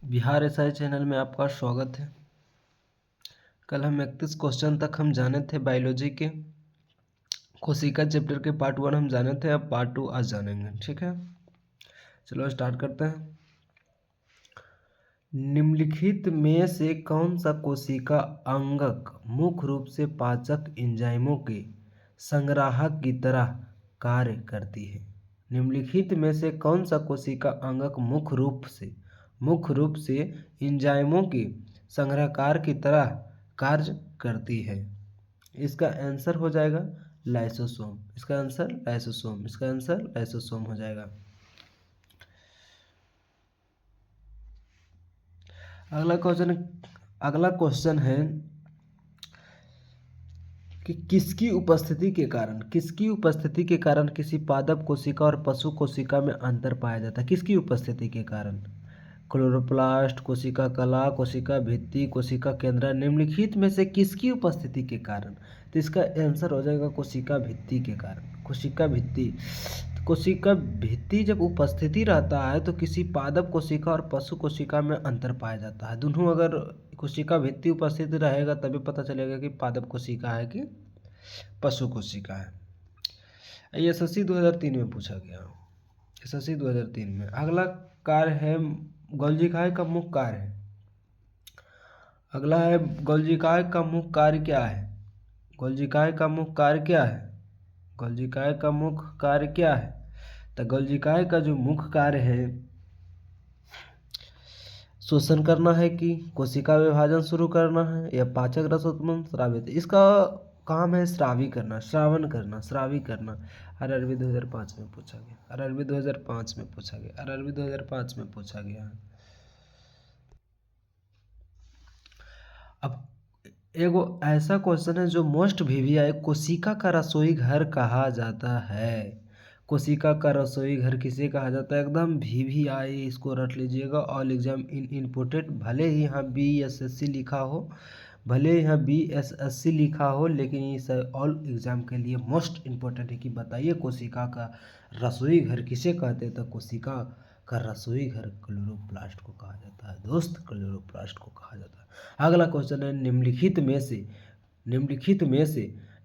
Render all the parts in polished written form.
Bihar SI channel में आपका स्वागत है। कल हम 31 क्वेश्चन तक हम जाने थे बायोलॉजी के। कोशिका चैप्टर के पार्ट 1 हम जाने थे, अब पार्ट 2 आज जानेंगे। ठीक है, चलो स्टार्ट करते हैं। निम्नलिखित में से कौन सा कोशिका अंगक मुख्य रूप से पाचक एंजाइमों के संग्राहक की तरह कार्य करती है? निम्नलिखित में से कौन सा कोशिका अंगक मुख्य रूप से एंजाइमों के संग्रहकार की तरह कार्य करती है? इसका आंसर हो जाएगा लाइसोसोम। इसका आंसर लाइसोसोम। इसका आंसर लाइसोसोम हो जाएगा। अगला क्वेश्चन है कि किसकी उपस्थिति के कारण किसी पादप कोशिका और पशु कोशिका में अंतर पाया जाता है? किसकी उपस्थिति के कारण? क्लोरोप्लास्ट, कोशिका कला, कोशिका भित्ति, कोशिका केंद्र। निम्नलिखित में से किसकी उपस्थिति के कारण? तो इसका आंसर हो जाएगा कोशिका भित्ति के कारण। कोशिका भित्ति जब उपस्थिति रहता है तो किसी पादप कोशिका और पशु कोशिका में अंतर पाया जाता है। दोनों अगर कोशिका भित्ति उपस्थित रहेगा तभी पता चलेगा कि पादप कोशिका है कि पशु कोशिका है। ये एसएससी 2003 में पूछा गया। एसएससी 2003 में। अगला कार्य है गोल्जीकाय का मुख्य कार्य है। अगला है गोल्जीकाय का मुख्य कार्य क्या है? गोल्जीकाय का मुख्य कार्य क्या है? गोल्जीकाय का मुख्य कार्य क्या है? तो गोल्जीकाय का जो मुख्य कार्य है शोषण करना है कि कोशिका विभाजन शुरू करना है या पाचक रस उत्पन्न स्रावित। इसका काम है स्रावी करना, श्रावण करना, स्रावी करना। आरआरबी 2005 में पूछा गया। आरआरबी 2005 में पूछा गया। आरआरबी 2005 में पूछा गया। अब एगो ऐसा क्वेश्चन है जो मोस्ट वीवीआई कोशिका का रसोई घर कहा जाता है। कोशिका का रसोई घर किसे कहा जाता है? एकदम वीवीआई, इसको रट लीजिएगा। ऑल एग्जाम इन इम्पोर्टेंट, भले ही यहाँ बीएसएससी लिखा हो, भले ही यहाँ बीएसएससी लिखा हो, लेकिन इस ऑल एग्जाम के लिए मोस्ट इम्पोर्टेंट है कि बताइए कोशिका का रसोई घर किसे कहते हैं? तो कोशिका का रसोई घर क्लोरोप्लास्ट को कहा जाता है दोस्त, क्लोरोप्लास्ट को कहा जाता है। अगला क्वेश्चन है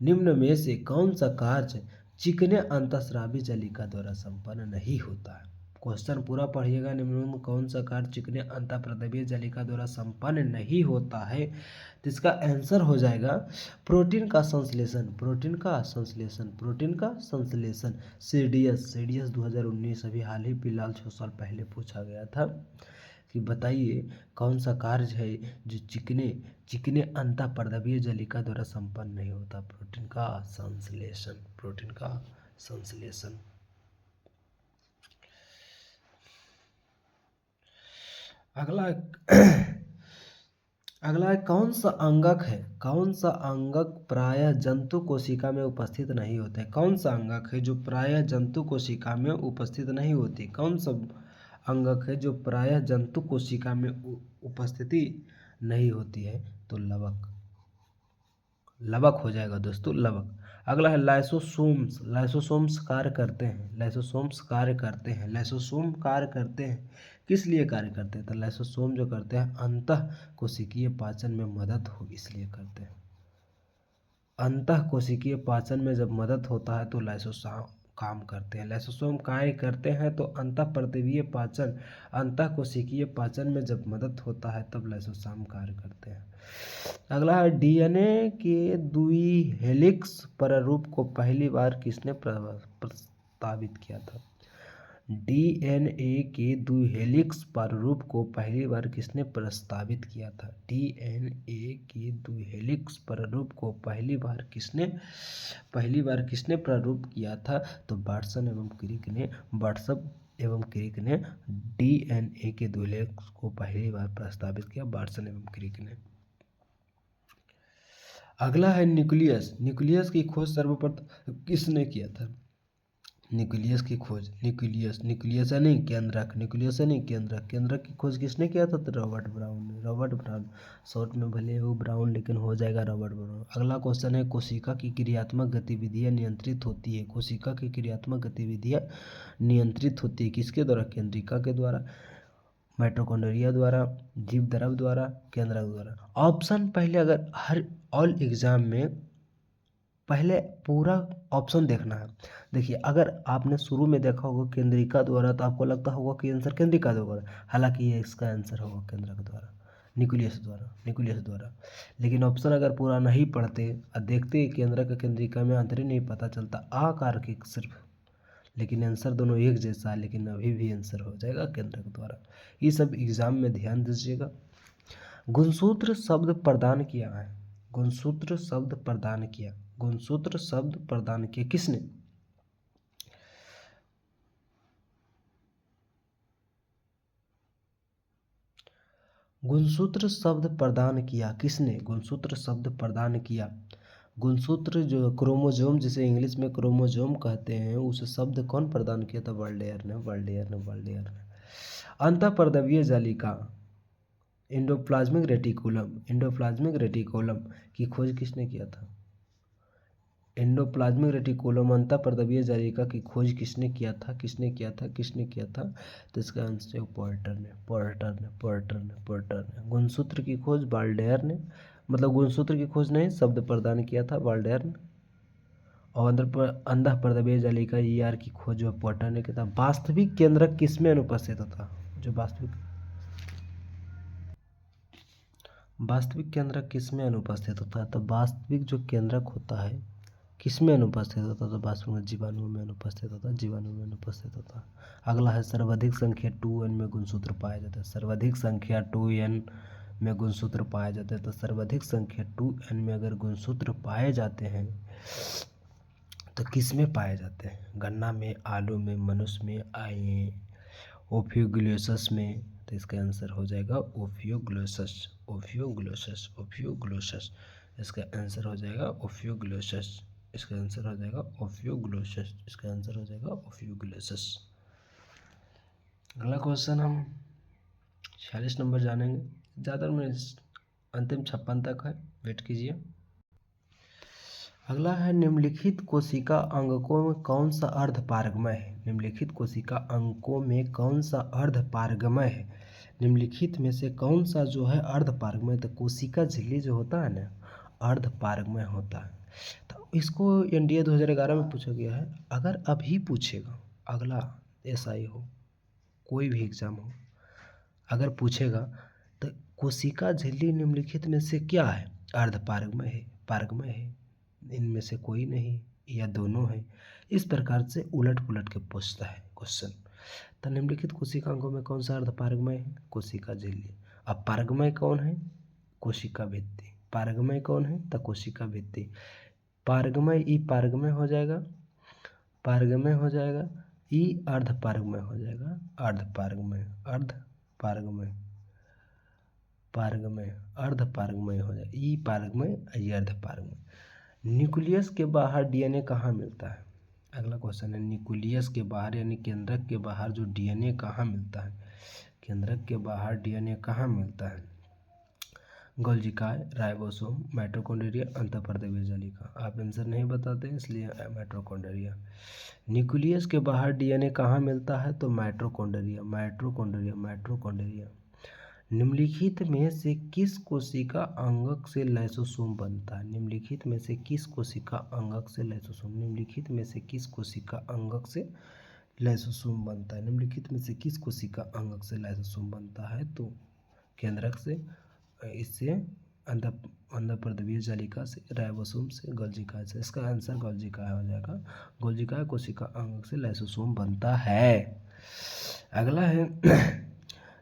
निम्न में से कौन सा कार्य चिकने अंतःस्रावी जलिका द्वारा संपन्न नहीं होता है? क्वेश्चन पूरा पढ़िएगा। निम्न में कौन सा कार्य चिकने अंतःप्रद्रव्य जलिका द्वारा संपन्न नहीं होता है? तो इसका आंसर हो जाएगा प्रोटीन का संश्लेषण। सीडीएस 2019 अभी हाल ही फिलहाल 6 साल पहले पूछा गया था कि बताइए कौन सा कार्य है जो चिकने अंतःप्रद्रव्य जलिका द्वारा संपन्न नहीं होता? प्रोटीन का संश्लेषण। अगला कौन सा अंगक प्रायः जंतु कोशिका में उपस्थित नहीं होते? कौन सा अंगक है जो प्रायः जंतु कोशिका में उपस्थित नहीं होती? कौन सा अंगक है जो प्रायः जंतु कोशिका में उपस्थिति नहीं होती है? तो लवक हो जाएगा दोस्तों, लवक। अगला है लाइसोसोम्स कार्य करते हैं। किस लिए कार्य करते हैं? तो लाइसोसोम जो करते हैं अंतः कोशिकीय पाचन में मदद हो, इसलिए करते हैं। अंतः कोशिकीय पाचन में जब मदद होता है तो लाइसोसोम काम करते हैं। लाइसोसोम कार्य करते हैं तो अंतः कोशिकीय पाचन में जब मदद होता है तब लाइसोसोम कार्य करते हैं। अगला है डीएनए के द्वि हेलिक्स प्रारूप को पहली बार किसने प्रस्तावित किया था? डीएनए के द्वि हेलिक्स प्रारूप को पहली बार किसने प्रस्तावित किया था? डीएनए के द्वि हेलिक्स प्रारूप को पहली बार किसने प्रारूप किया था? तो वाटसन एवं क्रिक ने डीएनए के द्वि हेलिक्स को पहली बार प्रस्तावित किया, वाटसन एवं क्रिक ने। अगला है न्यूक्लियस की खोज सर्वप्रथम किसने किया था? न्यूक्लियस की खोज केंद्रक की खोज किसने किया था? तो रॉबर्ट ब्राउन। शॉर्ट में भले वो ब्राउन लेकिन हो जाएगा रॉबर्ट ब्राउन। अगला क्वेश्चन है कोशिका की क्रियात्मक गतिविधियां नियंत्रित होती है। कोशिका की क्रियात्मक गतिविधियां नियंत्रित होती है किसके द्वारा? केंद्रिका के द्वारा। माइटोकॉन्ड्रिया द्वारा, जीव द्रव द्वारा, केंद्रक द्वारा। ऑप्शन पहले अगर हर ऑल एग्जाम में पहले पूरा ऑप्शन देखना है। देखिए अगर आपने शुरू में देखा होगा केंद्रिका द्वारा तो आपको लगता होगा कि आंसर केंद्रिका द्वारा, हालांकि ये इसका आंसर होगा केंद्रक द्वारा, न्यूक्लियस द्वारा। लेकिन ऑप्शन अगर पूरा नहीं पढ़ते और देखते केंद्रक केंद्रिका में अंतर ही नहीं पता चलता, आकार के सिर्फ, लेकिन आंसर दोनों एक जैसा है, लेकिन अभी भी आंसर हो जाएगा केंद्रक द्वारा। ये सब एग्जाम में ध्यान दीजिएगा। गुणसूत्र शब्द प्रदान किया है, गुणसूत्र शब्द प्रदान किया, गुणसूत्र शब्द प्रदान किया किसने? गुणसूत्र शब्द प्रदान किया किसने? गुणसूत्र शब्द प्रदान किया। गुणसूत्र जो क्रोमोजोम, जिसे इंग्लिश में क्रोमोजोम कहते हैं, उस शब्द कौन प्रदान किया था? वर्ल्डेयर ने, वर्ल्डेयर ने। अंतःपर्दवीय जालिका एंडोप्लाज्मिक रेटिकुलम की खोज किसने किया था? एंडोप्लाज्मिक रेटिकुलम अंतःपर्दवीय जालिका की खोज किसने किया था? तो इसका आंसर है पोर्टर ने। गुणसूत्र की खोज वाल्डेयर ने, मतलब गुणसूत्र की खोज नहीं, शब्द प्रदान किया था वाल्डेयर ने। और अंतःपर्दवीय जालिका ER की खोज पोर्टर ने किया था। वास्तविक केंद्रक किसमें अनुपस्थित था? जो वास्तविक केंद्रक किसमें अनुपस्थित होता है? तो वास्तविक जो केंद्रक होता है किसमें अनुपस्थित होता है? तो वास्तविक जीवाणु में अनुपस्थित होता है। अगला है सर्वाधिक संख्या 2n में गुणसूत्र पाया जाता है। सर्वाधिक संख्या 2n में गुणसूत्र पाए जाते हैं। तो सर्वाधिक संख्या 2n में अगर गुणसूत्र पाए जाते हैं तो किस में पाए जाते हैं? गन्ना में, आलू में, मनुष्य में, ओफियोग्लोसस में। तो इसका आंसर हो जाएगा ओफियोग्लोसस। इसका आंसर हो जाएगा ओफियोग्लोसस। अगला क्वेश्चन हम 46 नंबर जानेंगे, ज़्यादा में अंतिम 56 तक है, वेट कीजिए। अगला है निम्नलिखित कोशिका अंगकों में कौन सा अर्धपारगमय है? निम्नलिखित कोशिका अंगकों में कौन सा अर्धपारगमय है? निम्नलिखित में से कौन सा जो है अर्धपारगमय? तो कोशिका झिल्ली जो होता है ना, अर्धपारगमय होता है। तो इसको NDA 2011 में पूछा गया है। अगर अभी पूछेगा, अगला SI हो, कोई भी एग्जाम हो, अगर पूछेगा तो कोशिका झिल्ली निम्नलिखित में से क्या है? अर्धपारगमय है, पारगमय है, इनमें से कोई नहीं, या दोनों है। इस प्रकार से उलट पुलट के पूछता है क्वेश्चन। तो निम्नलिखित कोशिकांगों में कौन सा अर्धपारगमय है? कोशिका झिल्ली। अब पारगमय कौन है? कोशिका भित्ति। पारगमय कौन है? तो कोशिका भित्ति। पारगमय ई पारगमय हो जाएगा, ई अर्धपारगमय हो जाएगा, अर्धपारगमय हो जाएगा, ई पारगमय, ई अर्धपारगमय। न्यूक्लियस के बाहर DNA कहाँ मिलता है? अगला क्वेश्चन है न्यूक्लियस के बाहर यानी केंद्रक के बाहर जो DNA कहाँ मिलता है? केंद्रक के बाहर DNA कहाँ मिलता है? गोल्जिकाय, राइबोसोम, माइटोकॉन्ड्रिया, अंतःपर्दवीय जालिका। आप आंसर नहीं बताते इसलिए माइटोकॉन्ड्रिया। न्यूक्लियस के बाहर DNA कहाँ मिलता है? तो माइटोकॉन्ड्रिया। निम्नलिखित में से किस कोशिका अंगक से लाइसोसोम बनता है? निम्नलिखित में से किस कोशिका अंगक से लाइसोसोम बनता है? तो केंद्रक से, इससे अंतःपर्दवीय जालिका से, राइबोसोम से, गोल्जिकाय से। इसका आंसर गोल्जिकाय हो जाएगा। गोल्जिकाय कोशिका अंगक से लाइसोसोम बनता है। अगला है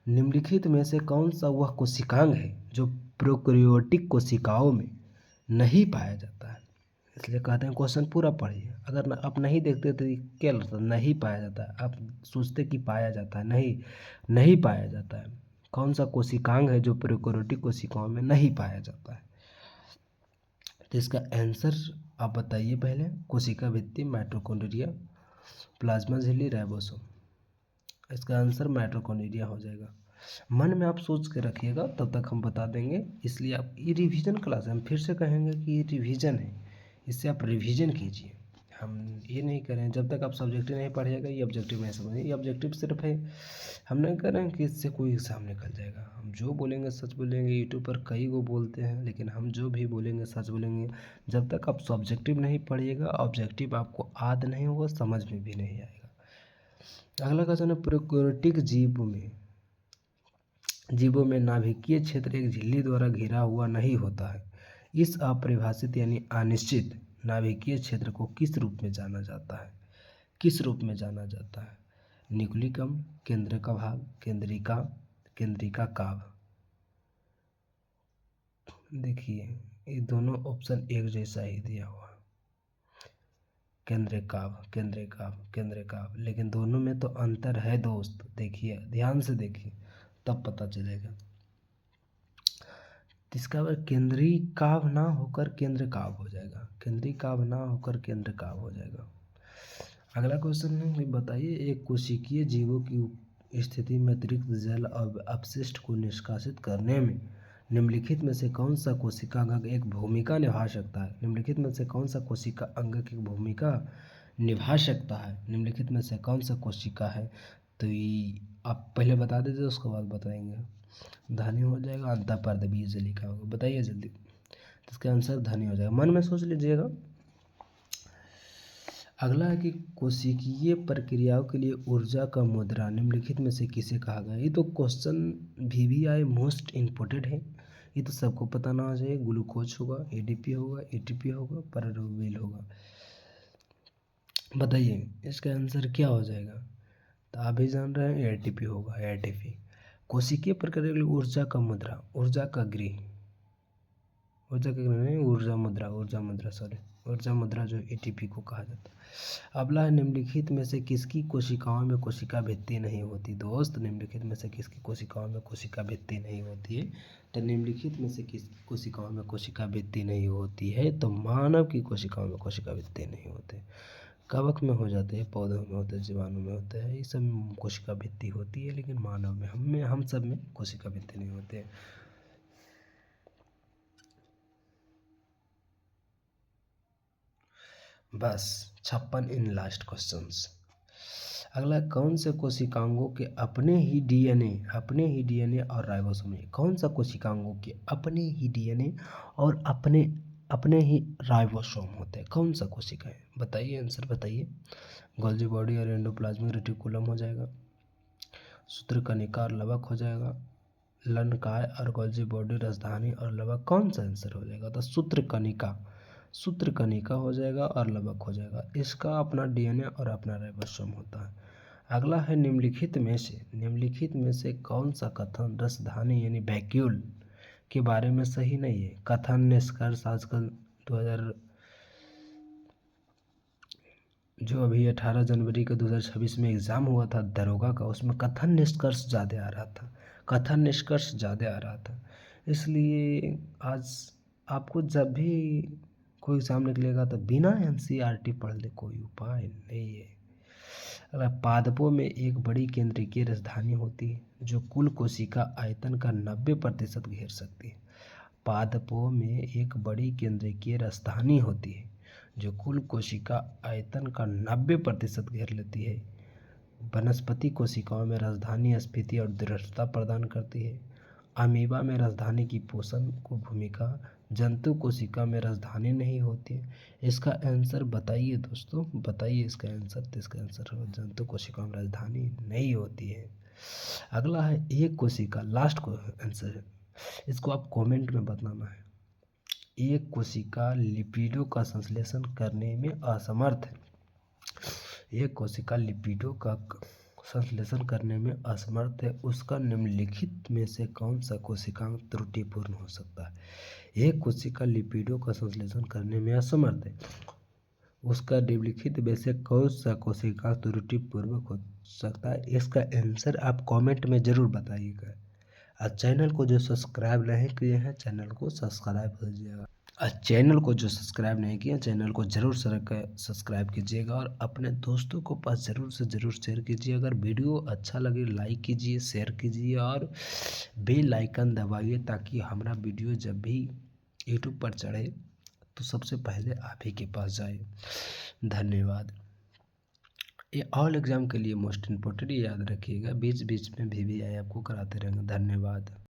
निम्नलिखित में से कौन सा वह कोशिकांग है जो प्रोकैरियोटिक कोशिकाओं में नहीं पाया जाता है? इसलिए कहते हैं क्वेश्चन पूरा पढ़िए। अगर आप नहीं देखते तो क्या लगता है? नहीं पाया जाता है। आप सोचते कि पाया जाता है, नहीं पाया जाता है। कौन सा कोशिकांग है जो प्रोकैरियोटिक कोशिकाओं में नहीं पाया जाता है? तो इसका आंसर आप बताइए पहले। कोशिका भित्ति, माइटोकॉन्ड्रिया, प्लाज्मा झिल्ली, राइबोसोम। इसका आंसर माइटोकॉन्ड्रिया हो जाएगा। मन में आप सोच के रखिएगा, तब तक हम बता देंगे। इसलिए आप ये रिवीजन क्लास है, हम फिर से कहेंगे कि ये रिवीजन है, इससे आप रिवीजन कीजिए। हम ये नहीं कर रहे हैं। जब तक आप सब्जेक्टिव नहीं पढ़िएगा ये ऑब्जेक्टिव नहीं समझिए। ये ऑब्जेक्टिव सिर्फ है, हम नहीं कर रहे हैं कि इससे कोई एग्ज़ाम निकल जाएगा। हम जो बोलेंगे सच बोलेंगे। यूट्यूब पर कई वो बोलते हैं, लेकिन हम जो भी बोलेंगे सच बोलेंगे। जब तक आप सब्जेक्टिव नहीं पढ़िएगा, ऑब्जेक्टिव आपको याद नहीं होगा, समझ में भी नहीं आएगा। अगला क्वेश्चन है, प्रोकैरियोटिक जीवों में नाभिकीय क्षेत्र एक झिल्ली द्वारा घिरा हुआ नहीं होता है। इस अपरिभाषित यानी अनिश्चित नाभिकीय क्षेत्र को किस रूप में जाना जाता है? किस रूप में जाना जाता है? न्यूक्लिकम, केंद्रक भाग, केंद्रिका काव। देखिए ये दोनों ऑप्शन एक जैसा ही दिया हुआ है, केंद्रिकाव, लेकिन दोनों में तो अंतर है दोस्त। देखिए ध्यान से देखिए तब पता चलेगा। इसका केंद्रीय काव ना होकर केंद्र काव हो जाएगा, केंद्रीय काव ना होकर केंद्र काव हो जाएगा। अगला क्वेश्चन है, बताइए एक कोशिकीय जीवों की स्थिति में अतिरिक्त जल और अपशिष्ट को निष्कासित करने में निम्नलिखित में से कौन सा कोशिका अंग एक भूमिका निभा सकता है? निम्नलिखित में से कौन सा कोशिका अंग की भूमिका निभा सकता है? निम्नलिखित में से कौन सा कोशिका है? तो ये आप पहले बता दीजिए, उसके बाद बताएंगे। धनी हो जाएगा, अंतःपर्द बीज लिखा होगा, बताइए जल्दी। तो इसका आंसर धनी हो जाएगा, मन में सोच लीजिएगा। अगला है कि कोशिकीय प्रक्रियाओं के लिए ऊर्जा का मुद्रा निम्नलिखित में से किसे कहा गया? ये तो क्वेश्चन VVI मोस्ट इम्पोर्टेंट है, ये तो सबको पता ना चाहिए। ग्लूकोज होगा, ADP होगा, ATP होगा, पायरुवेल होगा। बताइए इसका आंसर क्या हो जाएगा? तो आप भी जान रहे हैं ATP होगा, ATP। कोशिकीय प्रक्रिया के लिए ऊर्जा का मुद्रा, ऊर्जा का गृह, ऊर्जा मुद्रा जो ATP को कहा जाता है। अगला है, निम्नलिखित में से किसकी कोशिकाओं में कोशिका भित्ति नहीं होती? दोस्त निम्नलिखित में से किसकी कोशिकाओं में कोशिका भित्ति नहीं होती है? तो निम्नलिखित में से किसकी कोशिकाओं में कोशिका भित्ति नहीं होती है? तो मानव की कोशिकाओं में कोशिका भित्ति नहीं होते। कवक में हो जाते हैं, पौधों में होते हैं, जीवाणु में होते हैं, ये सब में कोशिका भित्ति होती है, लेकिन मानव में हम सब में कोशिका भित्ति नहीं होते हैं। बस 56 इन लास्ट क्वेश्चंस। अगला, कौन से कोशिकांगों के अपने ही डीएनए और राइबोसोम है? कौन सा कोशिकांगों के अपने ही डीएनए और अपने ही राइबोसोम होते हैं? कौन सा कोशिका है? बताइए, आंसर बताइए। गोल्जी बॉडी और एंडोप्लाज्मिक रेटिकुलम हो जाएगा, सूत्रकनिका और लवक हो जाएगा, लंकाय और गोल्जी बॉडी राजधानी और लवक। कौन सा आंसर हो जाएगा? तो सूत्रकनिका हो जाएगा और लवक हो जाएगा। इसका अपना डीएनए और अपना राइबोसोम होता है। अगला है, निम्नलिखित में से कौन सा कथन राजधानी यानी वैक्यूल के बारे में सही नहीं है? कथन निष्कर्ष आजकल 2000 जो अभी 18 जनवरी का 2026 में एग्ज़ाम हुआ था दरोगा का, उसमें कथन निष्कर्ष ज़्यादा आ रहा था। इसलिए आज आपको जब भी कोई एग्ज़ाम निकलेगा तो बिना NCERT पढ़ ले कोई उपाय नहीं है। अगर पादपों में एक बड़ी केंद्रीय राजधानी होती है जो कुल कोशिका आयतन का 90% घेर सकती है। पादपों में एक बड़ी केंद्रीय राजधानी होती है जो कुल कोशिका आयतन का 90% घेर लेती है। वनस्पति कोशिकाओं में राजधानी स्फीति और दृढ़ता प्रदान करती है। अमीबा में राजधानी की पोषण को भूमिका, जंतु कोशिका में राजधानी नहीं होती है। इसका आंसर बताइए दोस्तों, बताइए इसका आंसर। तो इसका आंसर है जंतु कोशिका में राजधानी नहीं होती है। अगला है, एक कोशिका, लास्ट को आंसर है, इसको आप कमेंट में बताना है। एक कोशिका लिपिडों का संश्लेषण करने में असमर्थ है। एक कोशिका लिपिडों का संश्लेषण करने में असमर्थ है, उसका निम्नलिखित में से कौन सा कोशिकांग त्रुटिपूर्ण हो सकता है? एक कोशिका लिपिडों का संश्लेषण करने में असमर्थ है, उसका निम्नलिखित में से कौन सा कोशिका त्रुटिपूर्वक हो सकता है? इसका आंसर आप कमेंट में ज़रूर बताइएगा। और चैनल को जो सब्सक्राइब नहीं किए हैं, चैनल को सब्सक्राइब कीजिएगा। चैनल को जो सब्सक्राइब नहीं किया, चैनल को ज़रूर सब्सक्राइब कीजिएगा और अपने दोस्तों को पास ज़रूर से ज़रूर शेयर कीजिए। अगर वीडियो अच्छा लगे लाइक कीजिए, शेयर कीजिए और बेल आइकन दबाइए ताकि हमारा वीडियो जब भी यूट्यूब पर चढ़े तो सबसे पहले आप ही के पास जाए। धन्यवाद। ये ऑल एग्ज़ाम के लिए मोस्ट इम्पोर्टेंट, ये याद रखिएगा, बीच बीच में VVI आपको कराते रहेंगे। धन्यवाद।